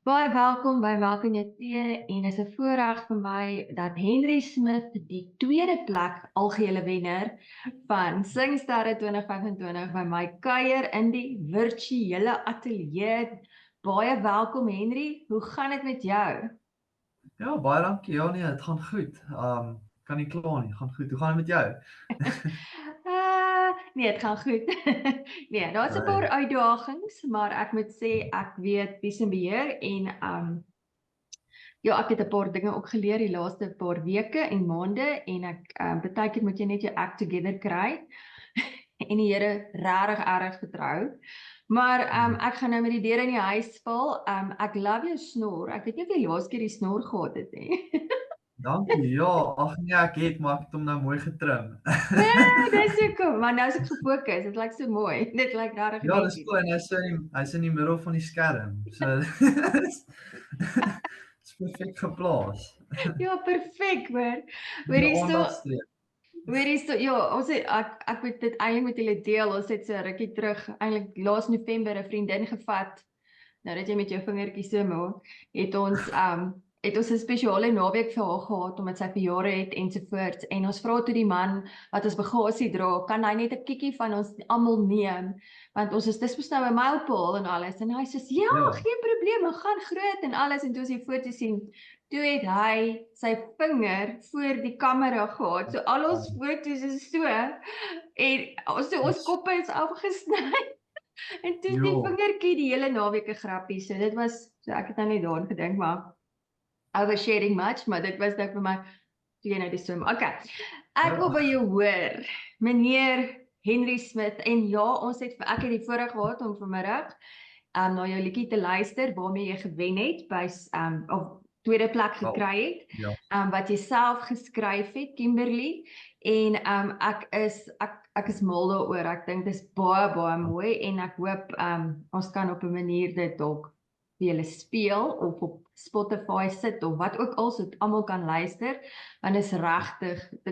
Baie welkom by Welkom Jou Tee en is 'n voorreg vir my dat Henry Smith die tweede plek algehele wenner van Singsterre 2025 by my kuier in die virtuele ateljee. Baie welkom Henry, hoe gaan dit met jou? Ja, baie dankie. Ja nee, dit gaan goed. Kan nie kla nie, gaan goed. Hoe gaan dit met jou? Nee, het gaan goed. Nee, daar's 'n paar Right. uitdagings, maar ek moet sê ek weet wie se beheer en ja, ek het 'n paar dinge ook geleer die laaste paar weke en maande en baie keer moet jy net jou act together kry en die Here regtig erg vertrou. Maar ek gaan nou met die deure in die huis val. Ek love jou snor. Ek weet nie of jy laas keer die snor gehad het nie. Dankie. Ja, ag nee, ek het maar ek het hom nou mooi getrim. Nee, dis hoekom, maar nou is ek gefokus. Dit lyk so mooi. Dit lyk regtig Ja, dis netjies. cool en hy's in die middel van die skerm. So dis perfek geplaas Ja, perfek, hoor. in Hoor die hierso, aandagstreep. hoor hierso. Ja, ons het ek moet dit eintlik met julle deel. Ons het so rukkie terug, eintlik laas November 'n vriendin gevat. Nou dat jy met jou vingertjies so maak, het ons 'n spesiale naweek vir haar gehad omdat sy verjare het ensovoorts. En ons vra toe die man wat ons bagasie dra, kan hy net 'n kikkie van ons almal neem, want ons is dis mos nou 'n mylpaal en alles. En hy sê ja, Ja. geen probleem, ons gaan groot en alles. En toe as jy foto's sien, toe het hy sy vinger voor die kamera gehad. So al ons foto's is so en ons Dis koppe is afgesny. En toe is die jo. vingertjie die hele naweek 'n grappie. So dit was so ek het nou net daaraan gedink, maar oversharing much, maar dit was nou vir my toe jy nou die swem. Okay. Ek wil Ja. by jou hoor, meneer Henry Smith. En ja, ek het die voorreg gehad om vanmiddag na jou liedjie te luister waarmee jy gewen het by of tweede plek Wel, gekry het. ja. Wat jy self geskryf het, Kimberly. En ek is mal daaroor. Ek dink dis baie baie mooi en ek hoop ons kan op 'n manier dit dalk vir julle speel of op Spotify sit of wat ook al sodat almal kan luister, want dit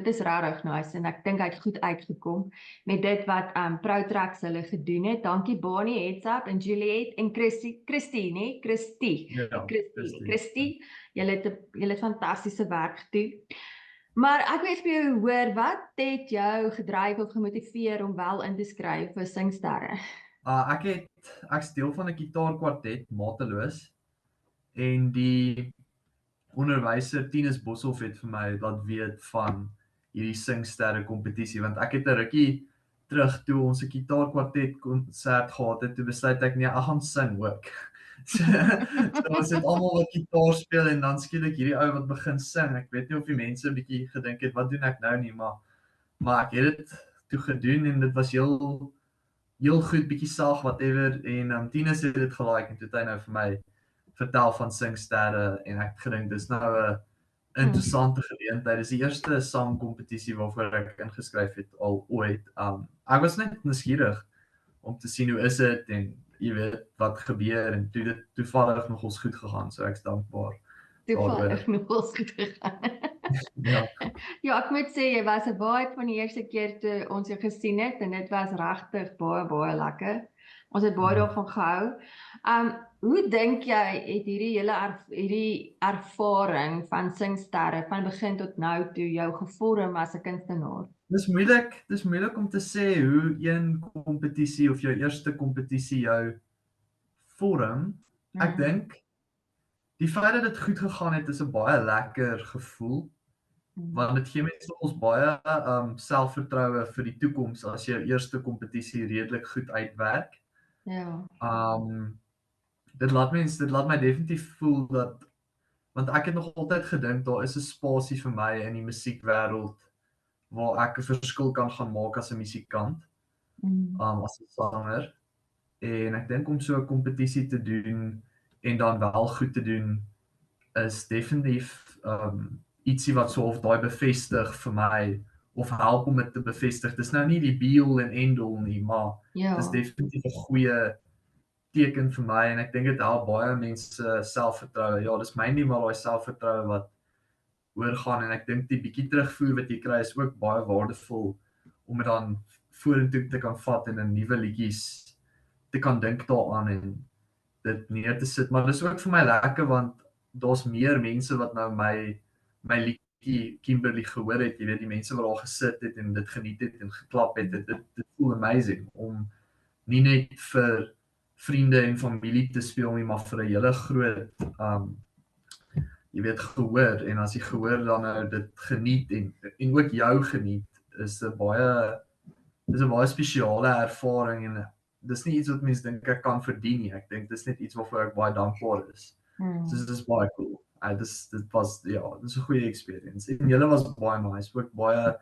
is regtig nice en ek dink hy het goed uitgekom met dit wat Protrax hulle gedoen het. Dankie Bonnie, Heads Up en Juliet en Ja, dis Christie. Julle het fantastiese werk gedoen. Maar ek wil vir jou hoor, wat het jou gedryf of gemotiveer om wel in te skryf vir Singsterre? Ek's deel van 'n gitaarkwartet, Mateloos, en die onderwyser Tinus Boshoff het vir my laat weet van hierdie Singsterre kompetisie want ek het 'n rukkie terug toe ons 'n gitaarkwartet konsert gehad het, toe besluit ek nee, ek gaan sing ook. So ons het almal wat gitaar speel en dan skielik hierdie ou wat begin sing. Ek weet nie of die mense 'n bietjie gedink het wat doen ek nou nie, maar ek het dit toe gedoen en dit was heel goed, bietjie sag whatever en Tinus het dit gelike en toe het hy nou vir my vertel van Singsterre en ek het gedink dis nou 'n interessante geleentheid. Dis die eerste sangkompetisie waarvoor ek ingeskryf het al ooit. Ek was net nuuskierig om te sien hoe is dit en jy weet wat gebeur en toe dit toevallig nogals goed gegaan, so ek's dankbaar daaroor. Toevallig nogals goed gegaan. Ja. Ja, ek moet sê jy was 'n vibe van die eerste keer toe ons jou gesien het en dit was regtig baie baie lekker. Ons het baie daarvan gehou. Hoe dink jy het hierdie ervaring van Singsterre van begin tot nou toe jou gevorm as 'n kunstenaar? Dis moeilik om te sê hoe een kompetisie of jou eerste kompetisie jou vorm. Ek dink die feit dat dit goed gegaan het is 'n baie lekker gevoel want dit gee mense nogals baie selfvertroue vir die toekoms as jou eerste kompetisie redelik goed uitwerk. Ja. Dit laat my definitief voel dat want ek het nog altyd gedink daar is 'n spasie vir my in die musiekwêreld waar ek 'n verskil kan gaan maak as 'n musikant, as 'n sanger. En ek dink om so 'n kompetisie te doen en dan wel goed te doen is definitief ietsie wat so of daai bevestig vir my of help om dit te bevestig. Dis nou nie die be all and end all nie, maar dis Ja. definitief 'n goeie teken vir my en ek dink dit help baie mense selfvertroue. Ja, dis mainly maar daai selfvertroue wat oorgaan en ek dink die bietjie terugvoer wat jy kry is ook baie waardevol om dit dan vorentoe te kan vat en in nuwe liedjies te kan dink daaraan dit neer te sit, maar dis ook vir my lekker want daar's meer mense wat nou my liedjie Kimberley gehoor het, jy weet die mense wat daar gesit het en dit geniet het en geklap het, dit voel amazing om nie net vir vriende en familie te speel nie, maar vir 'n hele groot jy weet gehoor en as jy gehoor dan nou dit geniet en ook jou geniet is 'n baie spesiale ervaring en dis nie iets wat mense dink ek kan verdien nie. Ek dink dis net iets waarvoor ek baie dankbaar is. So dit is baie cool. Dit was dit is 'n goeie experience. En julle was baie nice, ook baie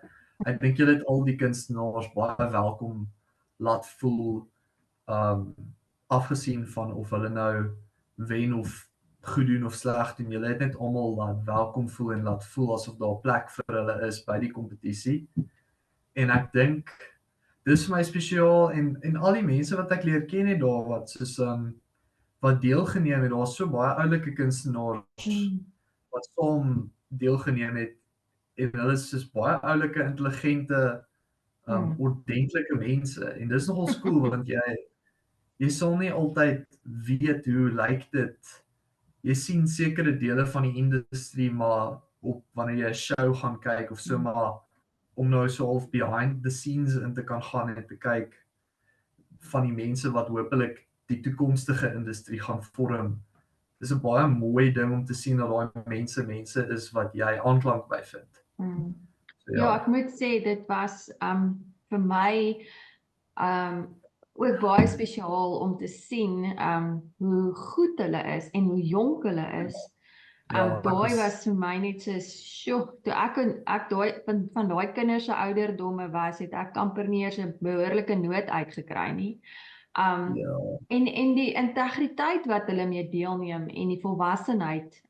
ek dink julle het al die kunstenaars baie welkom laat voel afgesien van of hulle nou wen of goed doen of sleg doen. Julle het net almal laat welkom voel en laat voel asof daar 'n plek vir hulle is by die kompetisie. En ek dink dis vir my spesiaal en al die mense wat ek leer ken het daar wat soos wat deelgeneem het, daar's so baie oulike kunstenaars wat saam deelgeneem het en hulle is soos baie oulike, intelligente, ordentlike mense en dis nogal cool want jy sal nie altyd weet hoe lyk dit. Jy sien sekere dele van die industrie maar op wanneer jy 'n show gaan kyk of so maar om nou so half behind the scenes in te kan gaan en te kyk van die mense wat hopelik die toekomstige industrie gaan vorm. Dis 'n baie mooi ding om te sien dat daai mense is wat jy aanklank by vind. So, Ja, ek moet sê dit was vir my ook baie spesiaal om te sien hoe goed hulle is en hoe jonk hulle is. Daai was vir my net so toe ek daai van daai kinders se ouderdomme was, het ek amper nie eens 'n behoorlike noot uitgekry nie. En die integriteit wat hulle mee deelneem en die volwassenheid,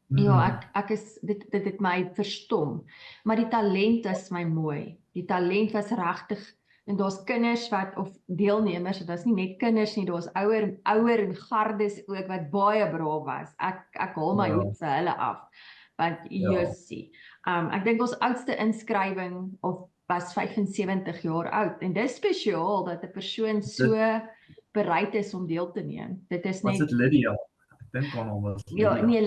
ja, ek is dit het my verstom. Maar die talent is my mooi. Die talent was regtig en daar's kinders wat of deelnemers, dit was nie net kinders nie, daar's ouer en gardes ook wat baie braaf was. Ek haal my hoed vir hulle af. Want Jessie, ek dink ons oudste inskrywing was 75 jaar oud en dis spesiaal dat 'n persoon so bereid is om deel te neem. Dit is net Was dit Lydia? Ek dink haar naam was Lydia. Ja, nee,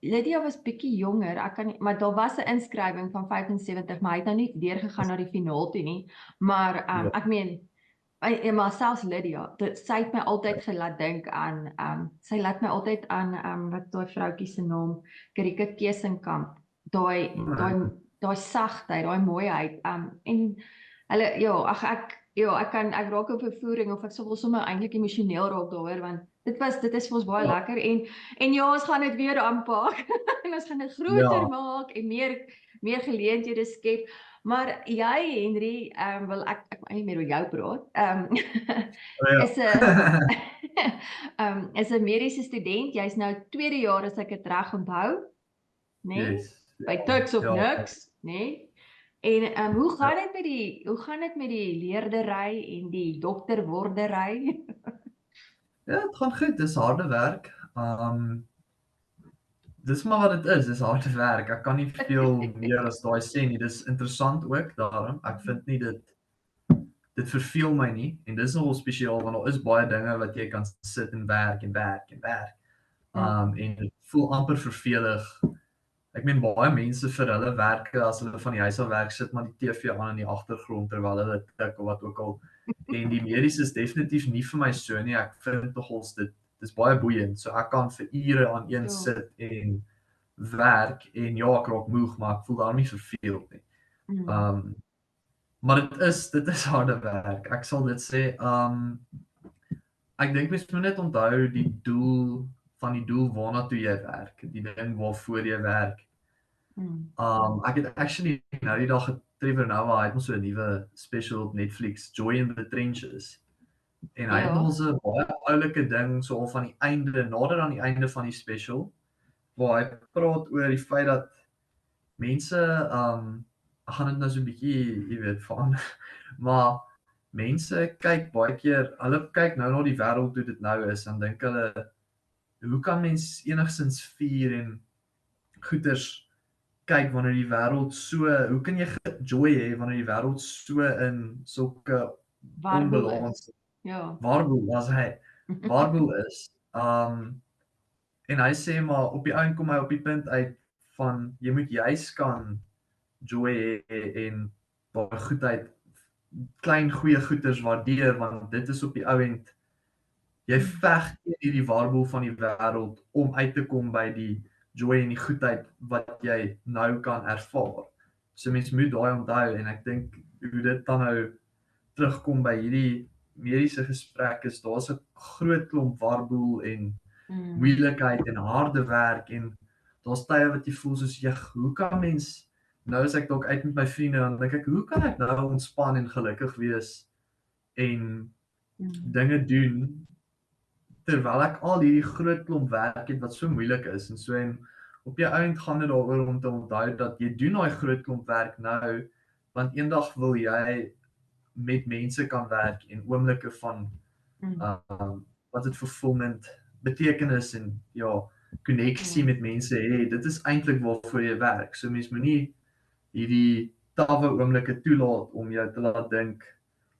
Lydia was bietjie jonger. Ek kan nie, maar daar was 'n inskrywing van 75, maar hy het nou nie deurgegaan na die finaal toe nie. Maar ek meen maar selfs Lydia, sy het my altyd gelaat dink aan sy laat my altyd aan wat daai vroutjie se naam, Karika Kesenkamp. Daai sagtheid, daai mooiheid en hulle ek raak op vervoering of ek sou wel sommer eintlik emosioneel raak daaroor want dit is vir ons baie lekker en ja, ons gaan dit weer aanpak en ons gaan dit groter maak en meer geleenthede skep. Maar jy Henry, wil ek eintlik meer oor jou praat. Is 'n mediese student, jy's nou tweede jaar as ek dit reg onthou, né? By Tuks of niks, né? En hoe gaan dit met die leerdery en die dokterwordery? Ja, dit gaan goed, dis harde werk. Dis maar wat dit is, dis harde werk. Ek kan nie veel meer as daai sê nie. Dis interessant ook daarom. Ek vind nie dit verveel my nie en dis nogal spesiaal want daar is baie dinge wat jy kan sit en werk en werk en werk. En dit voel amper vervelig. Ek meen baie mense vir hulle werke as hulle van die huis af werk sit maar die TV aan in die agtergrond terwyl hulle tik of wat ook al. En die mediese is definitief nie vir my so nie. Ek vind nogals dis baie boeiend. So ek kan vir ure aan een sit en werk en ja, ek raak moeg, maar ek voel daar nie verveeld nie. Maar dit is harde werk. Ek sal dit sê. Ek dink mens moet net onthou die doel waarna toe jy werk, die ding waarvoor jy werk. Ek het actually nou die dag Trevor Noah, hy het mos so 'n nuwe special op Netflix, Joy in the Trenches. En hy het ons 'n baie oulike ding so al van die einde, nader aan die einde van die special, waar hy praat oor die feit dat mense ek gaan dit nou so 'n bietjie, jy weet, van maar mense kyk baie keer, hulle kyk nou na die wêreld hoe dit nou is en dink hulle hoe kan mens enigsins vier en goeters kyk wanneer die wêreld so, hoe kan jy joy hê wanneer die wêreld so in sulke onbalans warboel was hy. warboel is. En hy sê maar op die einde kom hy op die punt uit van jy moet juis kan joy hê en daai goedheid, klein goeie goeders waardeer, want dit is op die ou end jy veg teen hierdie warboel van die wêreld om uit te kom by die joy en die goedheid wat jy nou kan ervaar. So mens moet daai onthou en ek dink hoe dit dan nou terugkom by hierdie mediese gesprek is daar's 'n groot klomp warboel en moeilikheid en harde werk en daar's tye wat jy voel soos hoe kan mens nou as ek dalk uit met my vriende dan dink ek hoe kan ek nou ontspan en gelukkig wees en dinge doen terwyl ek al hierdie groot klomp werk het wat so moeilik is en so en op jou eind gaan dit daaroor om te onthou dat jy doen daai groot klomp werk nou want eendag wil jy met mense kan werk en oomblikke van wat dit fulfillment betekenis en ja koneksie met mense hê. Dit is eintlik waarvoor jy werk. So mens moenie hierdie tawwe oomblikke toelaat om jou te laat dink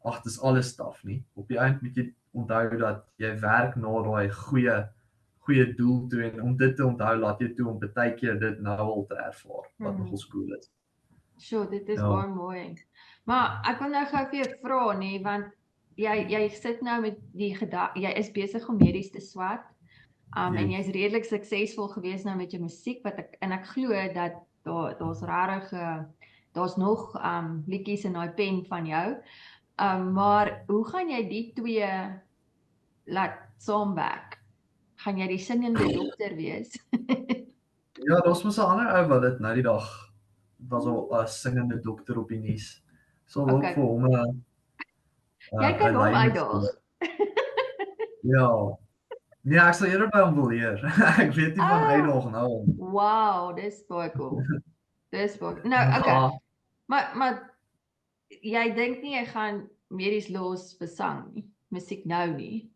ag dis alles staf nie. Op die eind moet jy onthou dat jy werk na daai goeie doel toe en om dit te onthou laat jy toe om baie keer dit nou al te ervaar wat nogals cool is. Sjoe, dit is baie mooi. Maar ek wil nou gou vir jou vra nie want jy sit nou met die jy is besig om medies te swat. En jy's redelik suksesvol gewees nou met jou musiek wat ek glo dat daar's regtig daar's nog liedjies in daai pen van jou. Maar hoe gaan jy die twee laat saamwerk? Gaan jy die singende dokter wees? Ja, daar's mos 'n ander ou wat dit nou die dag was al 'n singende dokter op die nuus. Sal ook vir hom jy kan hom uitdaag. Ja. Nee, ek sal eerder by hom wil leer. Ek weet nie van uitdaag nou. Wow, dis baie cool. Dis baie. Nou, okay. Maar jy dink nie jy gaan medies los vir sang nie, musiek nou nie.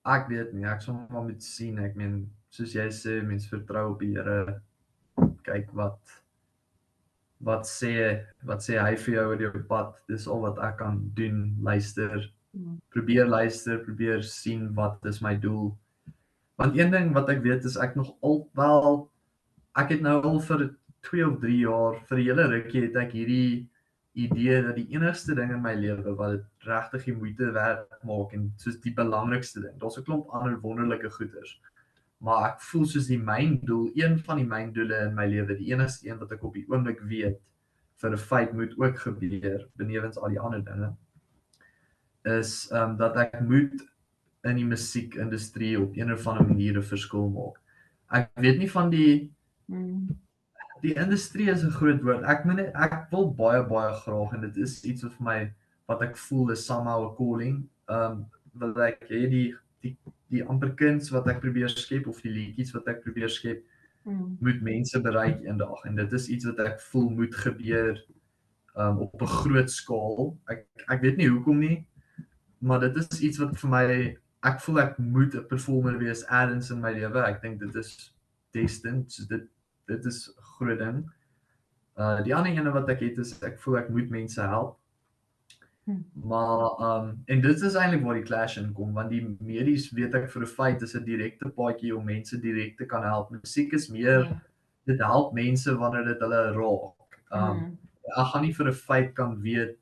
Ek weet nie, ek sal maar moet sien. Ek meen, soos jy sê, mens vertrou op die Here. Kyk wat sê hy vir jou oor jou pad. Dis al wat ek kan doen, luister. Probeer sien wat is my doel. Want een ding wat ek weet is ek nog ek het nou al vir 2 of 3 jaar, vir 'n hele rukkie het ek hierdie idee dat die enigste ding in my lewe wat dit regtig die moeite werd maak en soos die belangrikste ding. Daar's 'n klomp ander wonderlike goeders. Maar ek voel soos die myndoel, een van die myndoele in my lewe, die enigste een wat ek op die oomblik weet vir 'n feit moet ook gebeur, benewens al die ander dinge, is dat ek moet in die musiekindustrie op een of ander manier 'n verskil maak. Ek weet nie van die industrie is 'n groot woord. Ek wil baie graag en dit is iets wat vir my wat ek voel is somehow a calling. Wil ek hê die amper kuns wat ek probeer skep of die liedjies wat ek probeer skep moet mense bereik eendag en dit is iets wat ek voel moet gebeur op 'n groot skaal. Ek weet nie hoekom nie, maar dit is iets wat vir my ek voel ek moet 'n performer wees elders in my lewe. Ek dink dit is destined. So dit is 'n groot ding. Die ander ene wat ek het is ek voel ek moet mense help. Maar en dit is eintlik waar die clash inkom want die medies weet ek vir 'n feit is 'n direkte paadjie om mense direk te kan help. Musiek is meer dit help mense wanneer dit hulle raak. Ek gaan nie vir 'n feit kan weet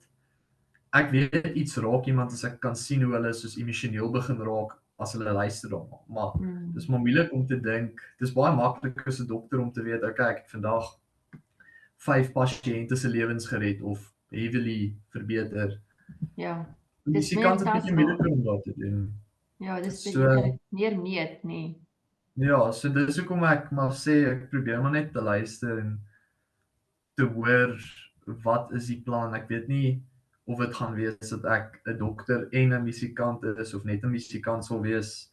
ek weet iets raak iemand as ek kan sien hoe hulle soos emosioneel begin raak as hulle luister daarna. Maar dis maar moeilik om te dink. Dis baie maklik as 'n dokter om te weet, okay, ek het vandag 5 pasiënte se lewens gered of heavily verbeter. Ja. Dis die kans dat jy moeilik om dat te doen. Ja, dis so, meer meet, nee. Ja, so dis hoekom ek maar sê ek probeer maar net te luister en te hoor wat is die plan. Ek weet nie of dit gaan wees dat ek 'n dokter en 'n musikant is of net 'n musikant sal wees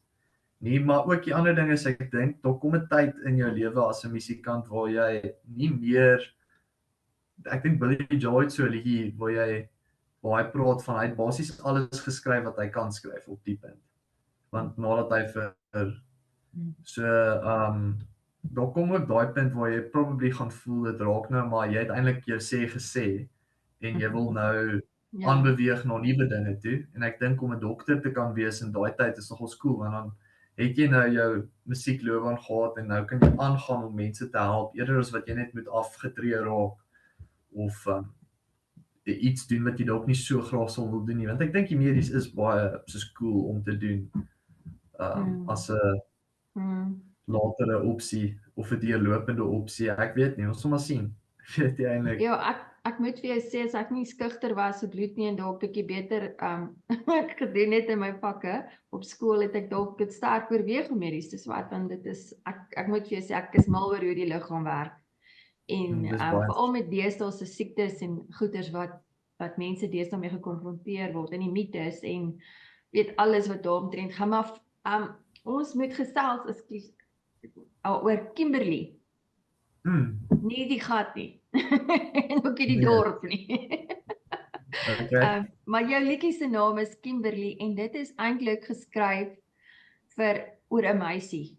nie, maar ook die ander ding is ek dink daar kom 'n tyd in jou lewe as 'n musikant waar jy nie meer ek dink Billy Joel so 'n liedjie waar hy praat van hy het basies alles geskryf wat hy kan skryf op die punt. Want nadat hy vir so daar kom ook daai punt waar jy probably gaan voel dit raak nou maar jy het eintlik jou sê gesê en jy wil nou aanbeweeg na nuwe dinge toe. En ek dink om 'n dokter te kan wees in daai tyd is nogal cool, want dan het jy nou jou musiekloopbaan gehad en nou kan jy aangaan om mense te help eerder as wat jy net moet afgetree raak of iets doen wat jy dalk nie so graag sal wil doen nie, want ek dink die medies is baie soos cool om te doen as 'n latere opsie of 'n deurlopende opsie. Ek weet nie, ons sal maar sien. Ek weet nie eintlik. Ja, ek moet vir jou sê as ek nie skugter was so bloed nie en dalk bietjie beter ek gedoen het in my vakke op skool het ek dalk dit sterk oorweeg om medies te swat want dit is ek moet vir jou sê ek is mal oor hoe die liggaam werk. En veral met deesdae se siektes en goeters wat mense deesdae mee gekonfronteer word en die mites en weet alles wat daaromtrent gaan maar ons moet gesels ekskuus oor Kimberley. Nie die gat nie. En ook nie die dorp nie. Okay. Maar jou liedjie se naam is Kimberley en dit is eintlik geskryf vir oor 'n meisie.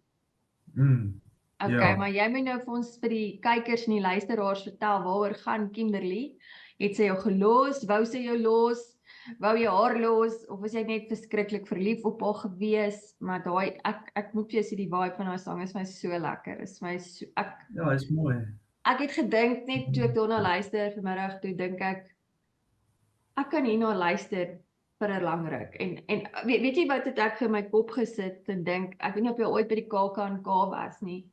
Okay, maar jy moet nou vir ons vir die kykers en die luisteraars vertel waaroor gaan Kimberley. Het sy jou gelos? Wou sy jou los? Wou jy haar los of was jy net verskriklik verlief op haar gewees? Maar daai ek moet vir jou sê die vibe van haar sang is my so lekker. Is my so, ja, is mooi. Ek het gedink net toe ek daarna luister vanmiddag toe dink ek kan hierna luister vir 'n lang ruk. En weet jy wat het ek in my kop gesit en dink ek weet nie of jy ooit by die KAK&K was nie.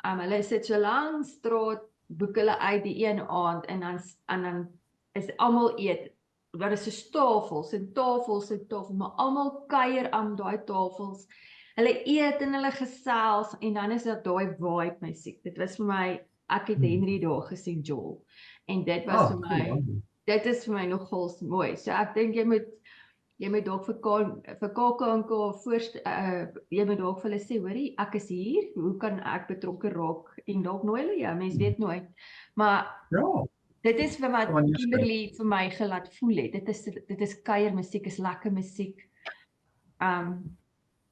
Hulle sit so lank straat boek hulle uit die een aand en dan is almal eet. Daar is so tafels en tafels en tafels, maar almal kuier aan daai tafels. Hulle eet en hulle gesels en dan is dit daai vibe musiek. Dit was vir my, ek het Henry daar gesien Joel. En dit was vir my, dit is vir my nogal mooi. So ek dink jy moet dalk vir KAK&K jy moet dalk vir hulle sê, hoorie, ek is hier, hoe kan ek betrokke raak en dalk nooi hulle jou, mens weet nooit. Maar ja. Dit is vir wat Kimberley vir my gelaat voel het. Dit is kuiermusiek, is lekker musiek.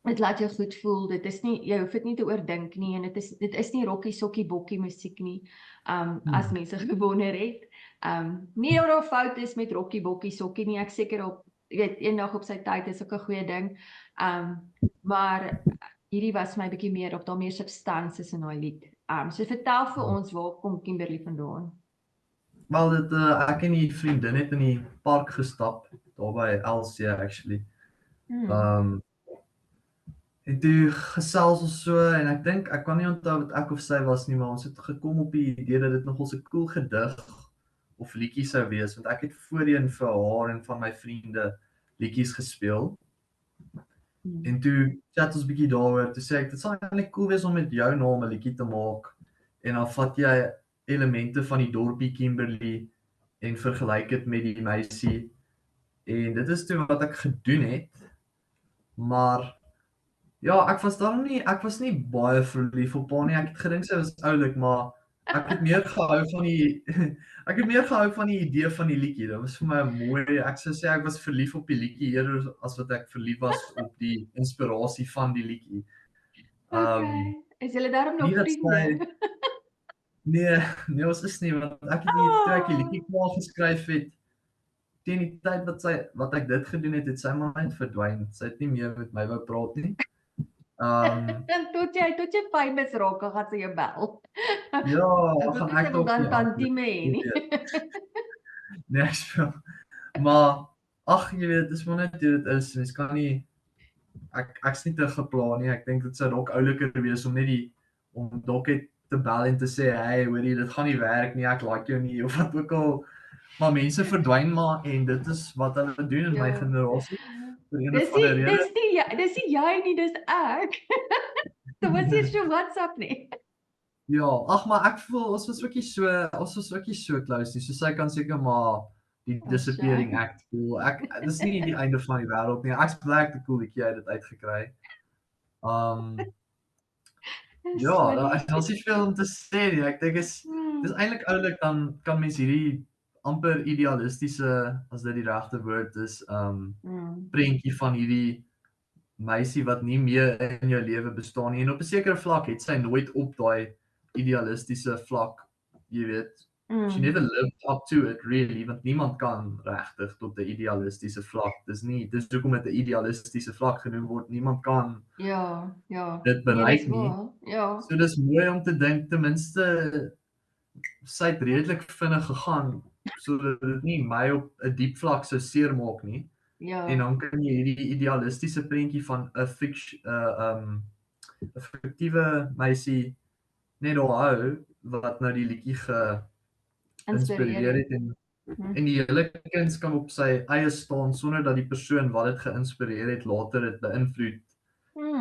Dit laat jou goed voel. Dit is nie jy hoef dit nie te oordink nie en dit is nie rokkie sokkie bokkie musiek nie. As mense gewonder het. Nie oor of fout is met rokkie bokkie sokkie nie. Ek seker op weet eendag op sy tyd is ook 'n goeie ding. Maar hierdie was my bietjie meer op daar meer substansies in daai lied. So vertel vir ons waar kom Kimberley vandaan? Wel dit ek en die vriendin het in die park gestap, daar by LC actually. En toe gesels ons so en ek dink ek kan nie onthou wat ek of sy was nie, maar ons het gekom op die idee dat dit nogal so 'n cool gedig of liedjie sou wees want ek het voorheen vir haar en van my vriende liedjies gespeel. En toe chat ons bietjie daaroor, toe sê ek dit sal eintlik cool wees om met jou naam 'n liedjie te maak en dan vat jy elemente van die dorpie Kimberley en vergelyk dit met die meisie. En dit is toe wat ek gedoen het. Maar ja, ek was nie baie verlief op haar nie. Ek het gedink sy was oulik, maar ek het meer gehou van die idee van die liedjie. Dit was vir my mooi. Ek sou sê ek was verlief op die liedjie eerder as wat ek verlief was op die inspirasie van die liedjie. Okay. Is julle daarom nog vriende? Nee, ons is nie, want ek het toe ek die liedjie klaar geskryf het, teen die tyd wat ek dit gedoen het, het sy maar net verdwyn. Sy het nie meer met my wou praat nie. Tot jy famous raak, dan gaan sy jou bel. Ja, gaan ek ook dan tantieme hê nie. Nee, ek speel. Maar ag, jy weet, dis maar net hoe dit is. Mens kan nie ek's nie te geplan nie. Ek dink dit sou dalk ouliker wees om net om dalk te bel en te sê, hey, hoorie, dit gaan nie werk nie, ek like jou nie of wat ook al. Maar mense verdwyn maar en dit is wat hulle doen in my generasie. Dis nie jy nie, dis ek. Dit was nie so WhatsApp nie. Ja, ag maar ek voel ons was ookie so close nie. So sy kan seker maar die disappearing act voel. Dis nie die einde van die wêreld nie. Ek's bly ek het 'n cool liedjie uit dit uitgekry. Ja, daar is nie veel om te sê nie. Ek dink dis eintlik oulik dan kan mens hierdie amper idealistiese, as dit die regte woord is, prentjie van hierdie meisie wat nie meer in jou lewe bestaan nie. En op 'n sekere vlak het sy nooit op daai idealistiese vlak, jy weet, She never lived up to it really, want niemand kan regtig tot 'n idealistiese vlak. Dis hoekom dit 'n idealistiese vlak genoem word. Niemand kan Ja, ja. dit Nee, dis bereik nie. waar. Ja. So dis mooi om te dink ten minste sy het redelik vinnig gegaan sodat dit nie my op 'n diep vlak sou seermaak nie. En Ja. dan kan jy hierdie idealistiese prentjie van 'n 'n fiktiewe meisie net daar hou wat nou die liedjie Inspireer geïnspireer het. het en die hele kuns kan op sy eie staan sonder dat die persoon wat dit geïnspireer het later dit beïnvloed.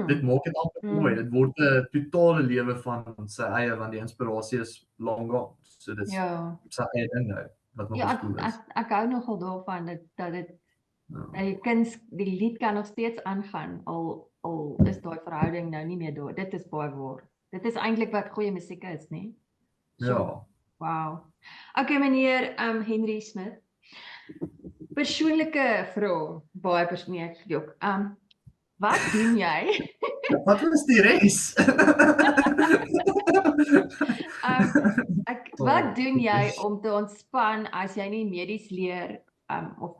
Dit maak dit amper mooi. Dit word 'n totale lewe van sy eie want die inspirasie is long gone. So dis Ja. sy eie ding nou wat nog Ja, cool is. ek hou nogal daarvan dat dit Ja. die lied kan nog steeds aangaan al is daai verhouding nou nie meer daar. Dit is baie waar. Dit is eintlik wat goeie musiek is, nê? Ja. Wow. Okay, meneer Henry Smith. Persoonlike vraag, baie persoonlik jok. Wat doen jy? Wat was die res? Wat doen jy om te ontspan as jy nie medies leer of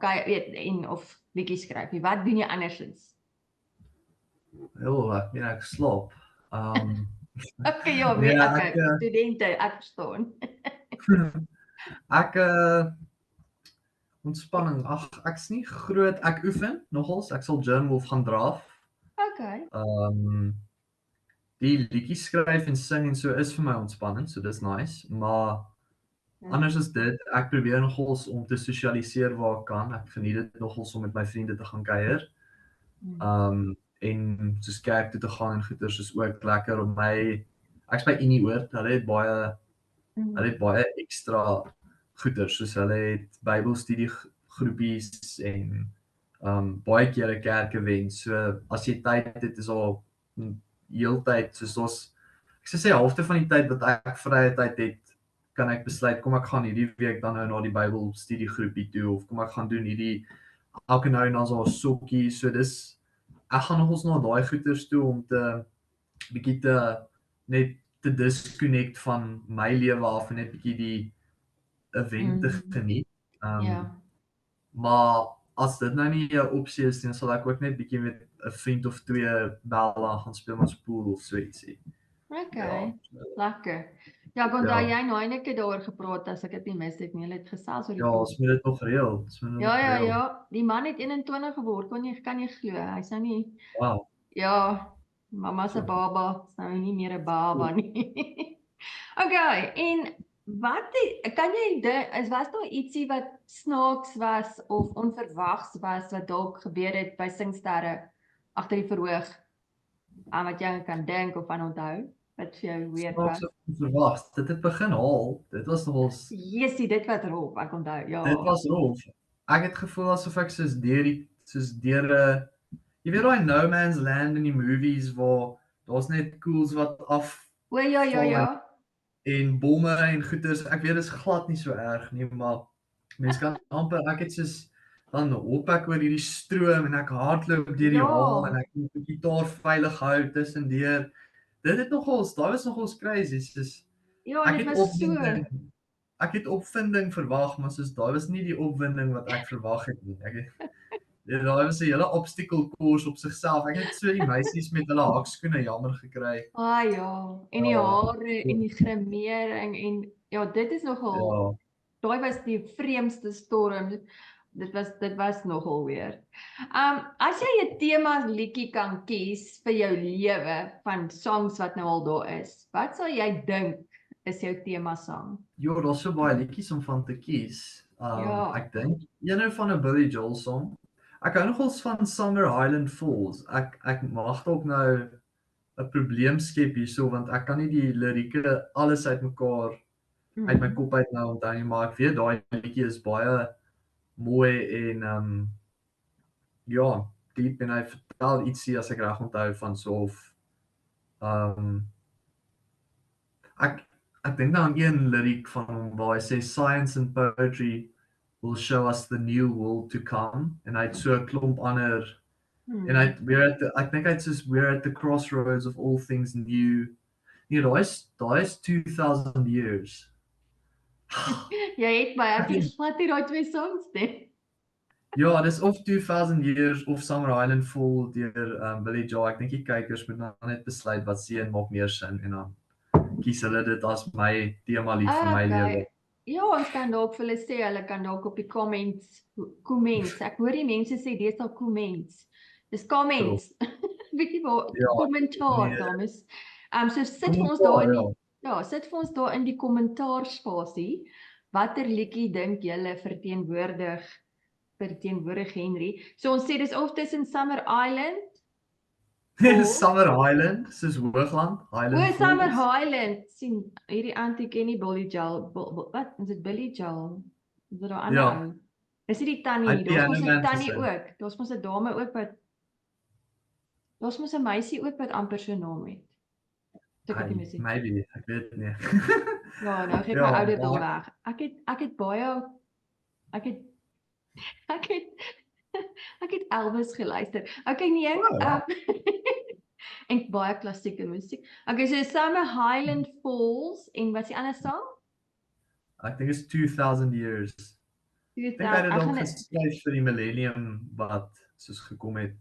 of bietjie skryf nie? Wat doen jy andersins? Ek slaap. Okay, ja, nee, okay, studente, ek verstaan. Ek ontspanning. Ek's nie groot. Ek oefen nogals. Ek sal journal of gaan draf. Okay. Die liedjies skryf en sing en so is vir my ontspanning, so dis nice, maar anders is dit, ek probeer nogals om te sosialiseer waar ek kan. Ek geniet dit nogals om met my vriende te gaan kuier. En soos kerk toe te gaan en goeters is ook lekker om ek's by Unieoord, hulle het baie ekstra goeters, soos hulle het Bybelstudie groepies en baie keer 'n kerkewens. So as jy tyd het, is al heeltyd soos ons ek sê halfte van die tyd wat ek vrye tyd het, kan ek besluit kom ek gaan hierdie week dan nou na die Bybelstudie groepie toe of kom ek gaan doen hierdie elke nou en dan so 'n sokkie. So dis ek gaan nogals na daai goeters toe om te bietjie net te disconnect van my lewe af en net bietjie die event te geniet. Maar as dit nou nie 'n opsie is nie, sal ek ook net bietjie met 'n vriend of twee bel en gaan speel ons pool of so ietsie. Okay, lekker. Ja, ek onthou jy nou eendag daaroor gepraat as ek dit nie mis het nie. Hulle het gesels oor die Ja, ons moet dit nog reël. Ja. Die man het 21 geword. Kan jy glo? Hy's nou nie. Wow. Ja, mamma se baba is nou nie meer 'n baba nie. Okay, en kan jy was daar ietsie wat snaaks was of onverwags was wat dalk gebeur het by Singsterre agter die verhoog? Wat jy kan dink of aan onthou? Wat vir jou weer was? Verwags. Dit het begin haal. Dit was nogals Jessie, dit wat rof, ek onthou. Ja. Dit was rof. Ek het gevoel asof ek soos deur jy weet daai No Man's Land in die movies waar daar's net koels wat af. Ja. En bomme en goeters. Ek weet dit is glad nie so erg nie, maar mense kan amper ek het soos dan hop ek oor hierdie stroom en ek hardloop deur die haal en ek moet die gitaar veilig hou tussendeur. Daai was nogals crazy. Soos ek het opwinding verwag, maar soos daai was nie die opwinding wat ek verwag het nie. Daai was 'n hele obstacle course op sigself. Ek het so die meisies met hulle hakskoene jammer gekry. Ja, en die hare en die grimering en ja, dit is nogal. Daai was die vreemdste storm. Dit was nogal weer. As jy 'n tema liedjie kan kies vir jou lewe van songs wat nou al daar is, wat sal jy dink is jou tema sang? Ja, daar's so baie liedjies om van te kies. Ek dink een van 'n Billy Joel song. Ek hou nogals van Summer Highland Falls. Ek mag dalk nou 'n probleem skep hierso want ek kan nie die lirieke alles uitmekaar uit my kop uit nou onthou nie, maar ek weet daai liedjie is baie mooi en diep en hy vertel ietsie as ek reg onthou van so of ek dink dan een liriek van hom waar hy sê science and poetry will show us the new world to come en hy het so 'n klomp ander en ek dink hy't soos we're at the crossroads of all things new. Nee, daai is 2000 years. Jy het my, ek het glad nie daai twee songs nie. Ja, dis of 2000 Years of Summer Island Fall deur Billy Joel. Ek dink die kykers moet nou net besluit wat se een maak meer sin en dan kies hulle dit as my tema lied vir my lewe. Okay. Ja, ons kan dalk vir hulle sê, hulle kan dalk op die comments. Ek hoor die mense sê deesdae comments. Dis comments. Bietjie waar Ja, kommentaar, nee, dames. So sit vir ons daar kommentaar, in ja. die sit vir ons daar in die kommentaarspasie. Watter liedjie dink julle verteenwoordig Henry? So ons sê dis of tussen Summer Island of Summer Island, soos Hoogland, Highland Summer Falls. Highland. Sien, hierdie antie ken nie Billy Joel. Wat? Is dit Billy Joel? Is dit daai ander Ja, ou? Is dit die tannie? hy Daar's mos 'n piano man tannie gesing. ook. Daar's mos 'n dame ook wat daar's mos 'n meisie ook wat amper so 'n naam het. Ek weet nie meer nie. Maybe, ek weet nie. Ja, nou gee ek Ja, my ouderdom maar- weg. Ek het baie ek het ek het ek het Elvis geluister. Okay, nee. Oh, En baie klassieke musiek. Okay, so Summer Highland Falls en wat is die ander sang? Ek dink is 2000 Years. Ek dink hy het dit Ek ook gaan geskryf vir die millennium wat soos gekom het.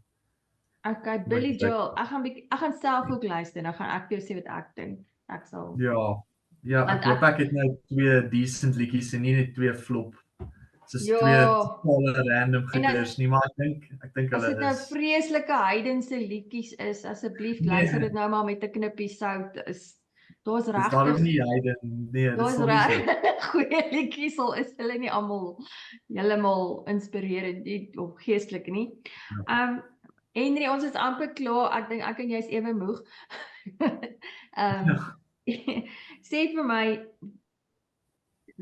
Okay, Billy Joel. Ek gaan self ook luister. Dan gaan ek vir jou sê wat ek dink. Ek sal. Ja. Ja, Want ek hoop ek het nou twee decent liedjies en nie net twee flop. Soos Ja. twee totale random En dan- gekeurs nie, maar ek dink As hulle dit nou is vreeslike heidense liedjies is, asseblief Nee. luister dit nou maar met 'n knippie sout. Daar's dis daarom regtig nie Heiden nee, dis daar's nog nie so. reg goeie liedjies, al is hulle nie almal heeltemal inspirerend nie of geestelik nie. Henry, ons is amper klaar. Ek dink ek en jy is ewe moeg. Sê vir my,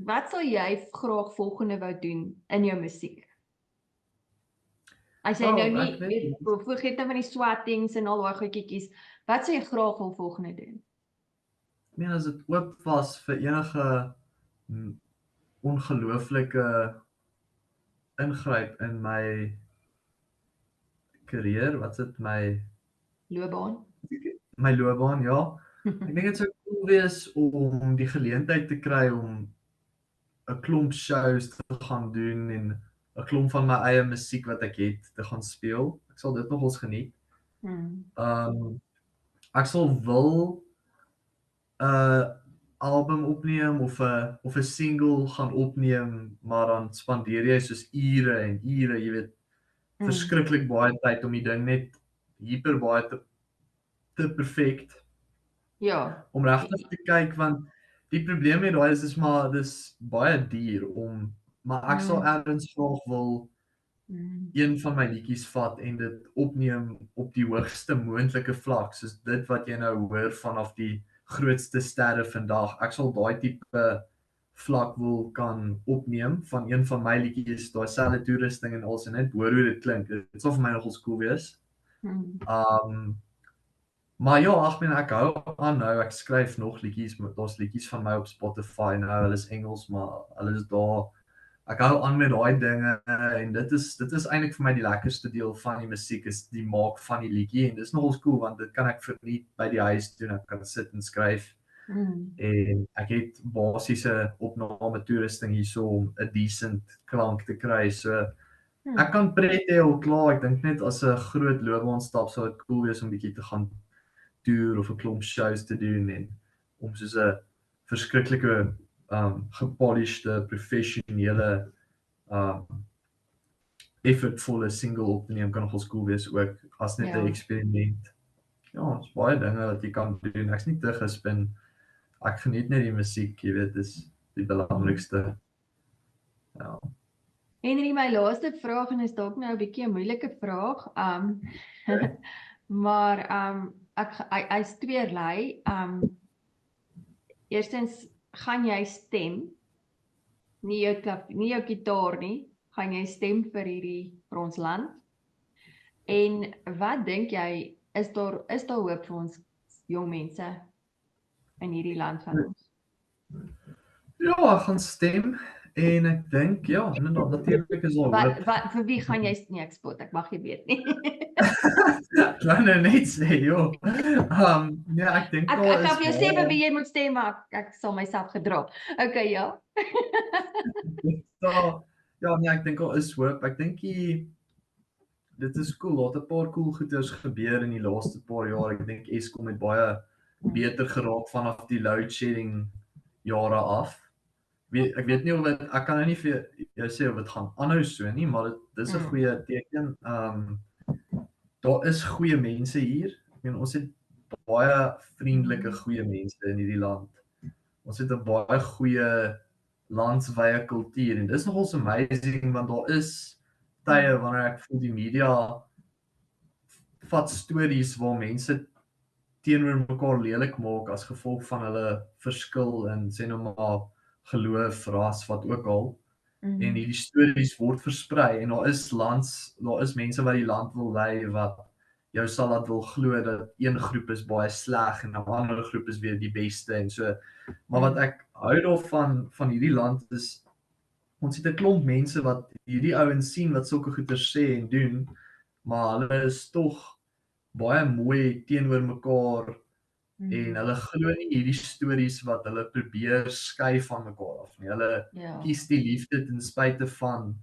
wat sal jy graag volgende wou doen in jou musiek? As jy nou ek nie weet vergeet nou van die swattings en al daai goedjies, wat sal jy graag wil volgende doen? Ek meen as dit oop was vir enige ongelooflike ingryp in my karier, wat's dit Loopbaan? my loopbaan, ja. Ek dink dit sou cool wees om die geleentheid te kry om 'n klomp shows te gaan doen en 'n klomp van my eie musiek wat ek het te gaan speel. Ek sal dit nogals geniet. Ek sal wil 'n album opneem of 'n single gaan opneem, maar dan spandeer jy soos ure en ure, jy weet, verskriklik baie tyd om die ding net hyper baie te perfect. Ja. Om regtig te kyk, want die probleem met daai is maar dis baie duur om, maar ek sal ergens graag wil een van my liedjies vat en dit opneem op die hoogste moontlike vlak, soos dit wat jy nou hoor vanaf die grootste sterre vandag. Ek sal daai tipe vlak wil kan opneem van een van my liedjies, daai selfde toerusting en alles en net hoor hoe dit klink. Dit sal vir my nogals cool wees. Maar ja, ek hou aan nou, ek skryf nog liedjies, daar's liedjies van my op Spotify nou, hulle is Engels, maar hulle is daar. Ek hou aan met daai dinge en dit is eintlik vir my die lekkerste deel van die musiek, is die maak van die liedjie en dis nogals cool want dit kan ek verniet by die huis doen, ek kan sit en skryf. En ek het basiese opname toerusting hierso om 'n decent klank te kry. So ek kan pret hê al klaar, ek dink net as 'n groot loopbaanstap sou dit cool wees om bietjie te gaan toer of 'n klomp shows te doen en om soos 'n verskriklike gepolished, professionele effortvolle single op te neem kan nogals cool wees ook as net 'n eksperiment. Ja, ons baie dinge wat jy kan doen. Ek's nie te gespin. Ek geniet net die musiek, jy weet, dis die belangrikste. Ja. Henry, my laaste vraag en is dalk nou 'n bietjie 'n moeilike vraag. Maar hy's tweerlei. Eerstens gaan jy stem, nie jou gitaar nie, gaan jy stem vir ons land. En wat dink jy, is daar hoop vir ons jong mense in hierdie land van ons? Ja, ek gaan stem En ek dink ja, inderdaad natuurlik is daar hoop. Vir wie gaan jy nie ek spot, ek mag nie weet nie. Ek wou nou net sê, joh. Nee, ek dink Ek daar gaan is vir jou sê vir wie jy moet stem, maar ek sal myself gedra. Okay, ja. daar ja, nee, ek dink daar is hoop. Ek dink dit is cool. Daar het 'n paar cool goeders gebeur in die laaste paar jaar. Ek dink Eskom het baie beter geraak vanaf die load shedding jare af. Ek weet nie of ek kan nou nie vir jou sê of dit gaan aanhou so nie, maar dis 'n goeie teken. Daar is goeie mense hier. Ek meen ons het baie vriendelike goeie mense in hierdie land. Ons het 'n baie goeie landswye kultuur en dis nogals amazing want daar is tye wanneer ek voel die media vat stories waar mense teenoor mekaar lelik maak as gevolg van hulle verskil in sê nou maar geloof, ras, wat ook al. En hierdie stories word versprei en daar is mense wat die land wil lei wat jou sal laat wil glo dat een groep is baie sleg en 'n ander groep is weer die beste en so. Maar wat ek hou daarvan van hierdie land is ons het 'n klomp mense wat hierdie ouens sien wat sulke goeie sê en doen, maar hulle is tog baie mooi teenoor mekaar en hulle glo nie hierdie stories wat hulle probeer skei van mekaar af nie. Hulle kies die liefde ten spyte van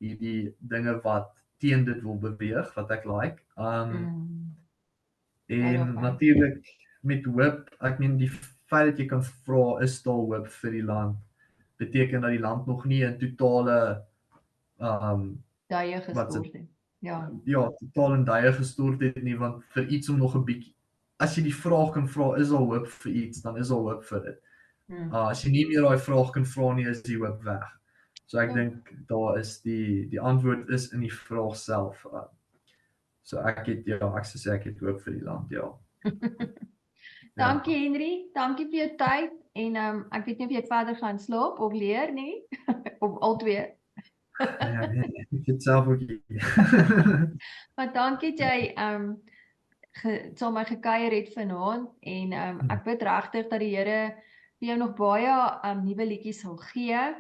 hierdie dinge wat teen dit wil beweeg wat ek like. En natuurlik met hoop, ek meen die feit dat jy kan vra is daar hoop vir die land beteken dat die land nog nie in totale duie gestort het. Ja, totaal in duie gestort het nie, want vir iets om nog 'n bietjie as jy die vraag kan vra is daar hoop vir iets, dan is daar hoop vir dit. As jy nie meer daai vraag kan vra nie, is die hoop weg. So ek dink daar is die antwoord is in die vraag self. So ek sou sê ek het hoop vir die land, ja. Dankie Henry, dankie vir jou tyd en ek weet nie of jy verder gaan slaap of leer nie, of al twee. Ja, nee, ek het self ook nie. Maar dankie dat jy saam my gekuier het vanaand en ek bid regtig dat die Here vir jou nog baie nuwe liedjies sal gee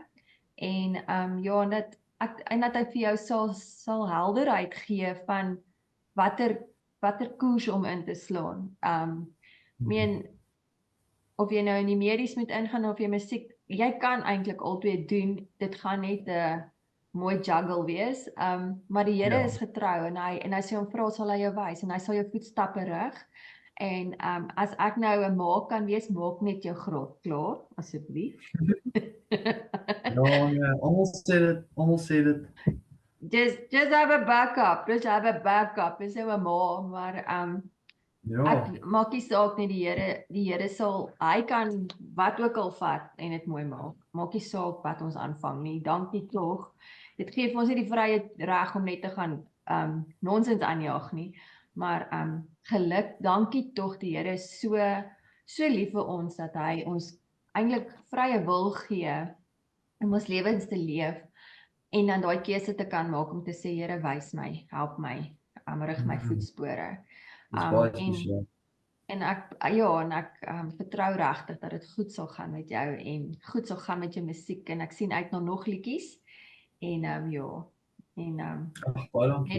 en ja, dat hy vir jou sal helderheid gee van watter koers om in te slaan. Meen of jy nou in die medies moet ingaan of jy musiek, jy kan eintlik albei doen. Dit gaan net 'n mooi juggle wees. Maar die Here is getrou en hy sê hom vra sal hy jou wys en hy sal jou voetstappe rig. En as ek nou 'n maak kan wees, maak net jou grot klaar asseblief. Ja, almal sê dit. Just have a backup. Just have a backup. Is nou 'n maar ek maak nie saak nie, die Here sal, hy kan wat ook al vat en dit mooi maak. Maak nie saak wat ons aanvang nie. Dankie tog. Dit gee vir ons nie die vrye reg om net te gaan nonsens aanjaag nie. Maar geluk, dankie tog die Here is so lief vir ons dat hy ons eintlik vrye wil gee om ons lewens te leef en dan daai keuse te kan maak om te sê Here wys my, help my, rig my voetspore. En ek vertrou regtig dat dit goed sal gaan met jou en goed sal gaan met jou musiek en ek sien uit na nog liedjies en net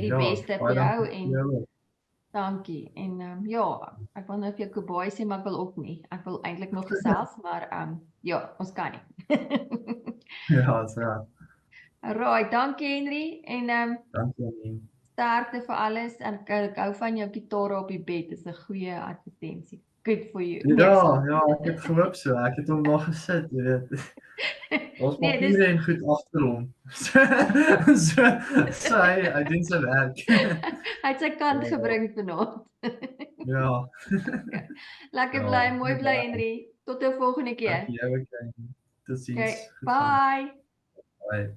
die beste vir jou en dankie en ek wil nou vir jou goodbye sê maar ek wil ook nie. Ek wil eintlik nog gesels maar ons kan nie. Ja, so. Alright, dankie Henry en dankie. Sterkte vir alles en ek hou van jou gitaar op die bed, is 'n goeie advertensie. Good for you. Ja, ek het gehoop so. Ek het hom daar gesit, jy weet. Ons maak iedereen goed agter hom. So hy doen sy werk. Hy het sy kant gebring vanaand. Ja. Lekker bly, mooi bly Henry. Tot 'n volgende keer. Dankie, okay. Totsiens. Bye. Bye.